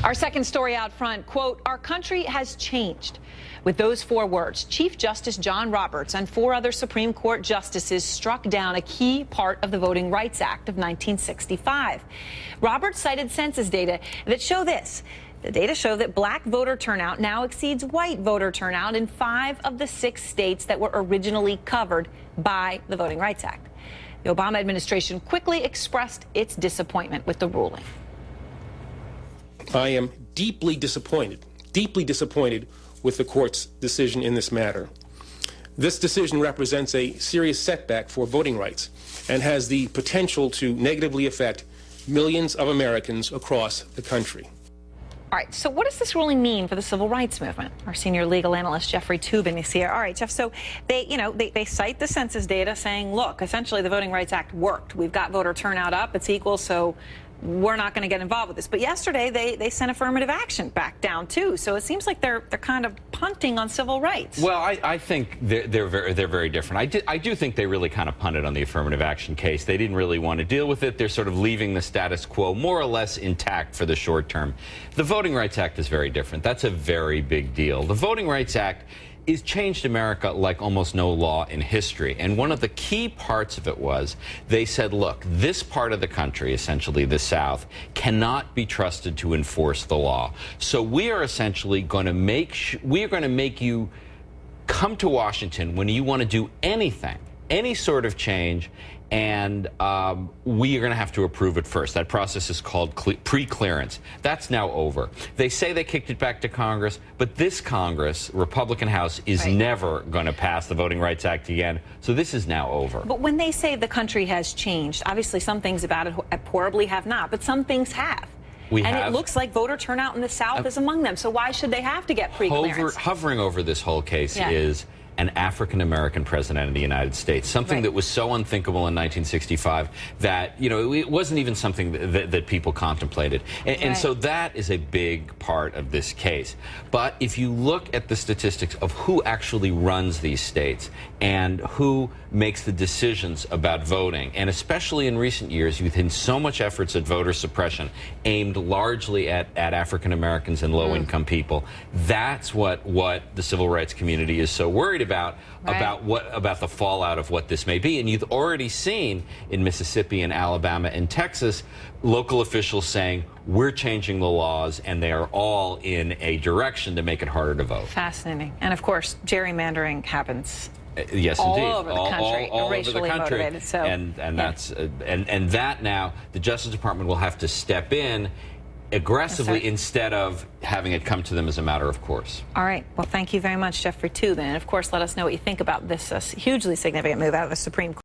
Our second story out front, quote, "Our country has changed." With those 4 words, Chief Justice John Roberts and 4 other Supreme Court justices struck down a key part of the Voting Rights Act of 1965. Roberts cited census data that show this. The data show that black voter turnout now exceeds white voter turnout in 5 of the 6 states that were originally covered by the Voting Rights Act. The Obama administration quickly expressed its disappointment with the ruling. I am deeply disappointed with the court's decision in this matter. This decision represents a serious setback for voting rights and has the potential to negatively affect millions of Americans across the country. All right, so what does this ruling mean for the civil rights movement? Our senior legal analyst, Jeffrey Toobin, is here. All right, Jeff, so they cite the census data saying, look, essentially the Voting Rights Act worked. We've got voter turnout up. It's equal, so we're not going to get involved with this. But yesterday, they sent affirmative action back down, too. So it seems like they're kind of punting on civil rights. Well, I think they're very different. I do think they really kind of punted on the affirmative action case. They didn't really want to deal with it. They're sort of leaving the status quo more or less intact for the short term. The Voting Rights Act is very different. That's a very big deal. The Voting Rights Act has changed America like almost no law in history. And one of the key parts of it was they said, look, this part of the country, essentially the South, cannot be trusted to enforce the law. So we are essentially going to make you come to Washington when you want to do anything, any sort of change, and we are going to have to approve it first. That process is called pre-clearance. That's now over. They say they kicked it back to Congress, but this Congress, Republican House, is never going to pass the Voting Rights Act again. So this is now over. But when they say the country has changed, obviously some things about it horribly have not, but some things have. It looks like voter turnout in the South is among them. So why should they have to get pre-clearance? Hovering over this whole case is an African-American president of the United States, something that was so unthinkable in 1965 that, you know, it wasn't even something that people contemplated. And so that is a big part of this case. But if you look at the statistics of who actually runs these states and who makes the decisions about voting, and especially in recent years, you've seen so much efforts at voter suppression aimed largely at African-Americans and low-income people. That's what the civil rights community is so worried about the fallout of what this may be. And you've already seen in Mississippi and Alabama and Texas local officials saying we're changing the laws, and they are all in a direction to make it harder to vote. Fascinating. And of course, gerrymandering happens. Yes, all indeed. Over the country, all racially over the country. Motivated. So, and that's and that now the Justice Department will have to step in aggressively instead of having it come to them as a matter of course. All right. Well, thank you very much, Jeffrey Toobin. And of course, let us know what you think about this hugely significant move out of the Supreme Court.